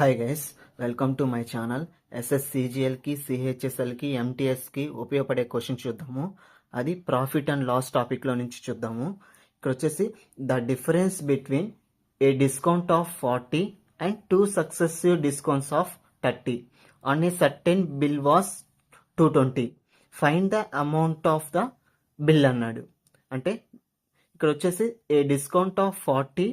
Hi guys, welcome to my channel. ఎస్ఎస్సిజిఎల్కి, సిహెచ్ఎస్ఎల్కి, ఎంటీఎస్కి ఉపయోగపడే క్వశ్చన్ చూద్దాము. అది ప్రాఫిట్ అండ్ లాస్ టాపిక్లో నుంచి చూద్దాము. ఇక్కడ వచ్చేసి the difference between a discount of 40 and 2 successive discounts of 30 on a certain bill was 220. Find the amount of the bill అన్నాడు. అంటే ఇక్కడ వచ్చేసి a discount of 40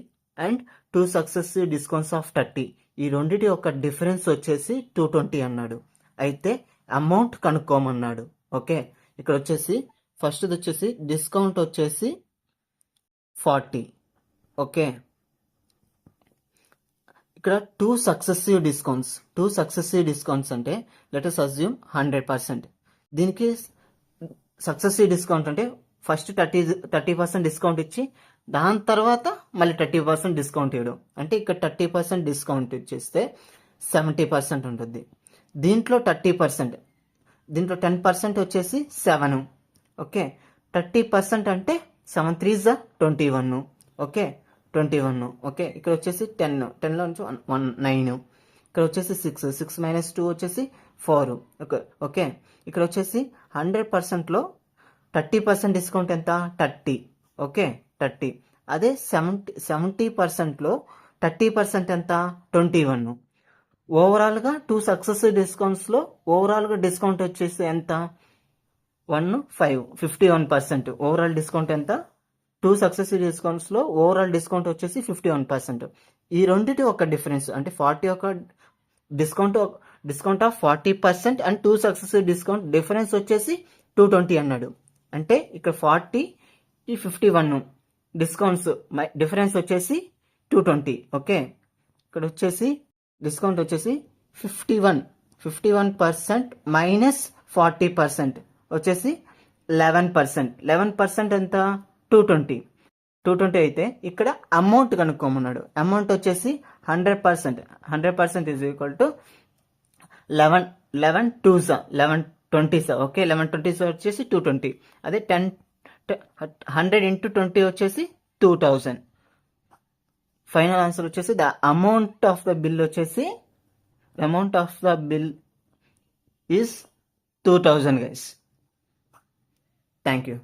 and 2 successive discounts of 30, ఈ రెండిటి యొక్క డిఫరెన్స్ వచ్చేసి 220 అన్నాడు. అయితే అమౌంట్ కనుక్కోమన్నాడు. ఓకే, ఇక్కడ వచ్చేసి ఫస్ట్ వచ్చేసి డిస్కౌంట్ వచ్చేసి 40. ఓకే, ఇక్కడ 2 సక్సెసివ్ డిస్కౌంట్స్ అంటే లెట్ us అస్యూమ్ 100%. దీనికి సక్సెసివ్ డిస్కౌంట్ అంటే ఫస్ట్ 30% డిస్కౌంట్ ఇచ్చి దాని తర్వాత మళ్ళీ 30% డిస్కౌంట్ ఇవ్వడం. అంటే ఇక్కడ 30% డిస్కౌంట్ ఇచ్చేస్తే 70% ఉంటుంది. దీంట్లో 30%, దీంట్లో 10% వచ్చేసి 7. ఓకే, 30% అంటే 7 3s 21. ఓకే, 21. ఓకే, ఇక్కడ వచ్చేసి 10లో నుంచి 9. ఇక్కడ వచ్చేసి 6 మైనస్ 2 వచ్చేసి 4. ఓకే ఓకే ఇక్కడ వచ్చేసి 100%లో 30% డిస్కౌంట్ ఎంత? 30. ఓకే, 30. అదే 70%లో 30% ఎంత? 21. ఓవరాల్గా 2 సక్సెసివ్ డిస్కౌంట్స్లో ఓవరాల్గా డిస్కౌంట్ వచ్చేసి ఎంత? 51%. ఓవరాల్ డిస్కౌంట్ ఎంత? 2 సక్సెసివ్ డిస్కౌంట్స్లో ఓవరాల్ డిస్కౌంట్ వచ్చేసి 51%. ఈ రెండింటి ఒక డిఫరెన్స్ అంటే 40 ఒక discount of 40% and 2 successive discount difference వచ్చేసి 220 అన్నాడు. అంటే ఇక్కడ 40 ఈ 51 డిస్కౌంట్స్ డిఫరెన్స్ వచ్చేసి 220. ఓకే, ఇక్కడ వచ్చేసి డిస్కౌంట్ వచ్చేసి 51% మైనస్ 40% వచ్చేసి 11%. 11% ఎంత? 220 అయితే ఇక్కడ అమౌంట్ కనుక్కోమన్నాడు. అమౌంట్ వచ్చేసి 100% is equal to 11 2s 1120s. Okay, 1120s వచ్చేసి 220. అదే 100 into 20 వచ్చేసి 2000. ఫైనల్ ఆన్సర్ వచ్చేసి the amount of the bill వచ్చేసి ఈజ్ 2000 గైస్. Thank you.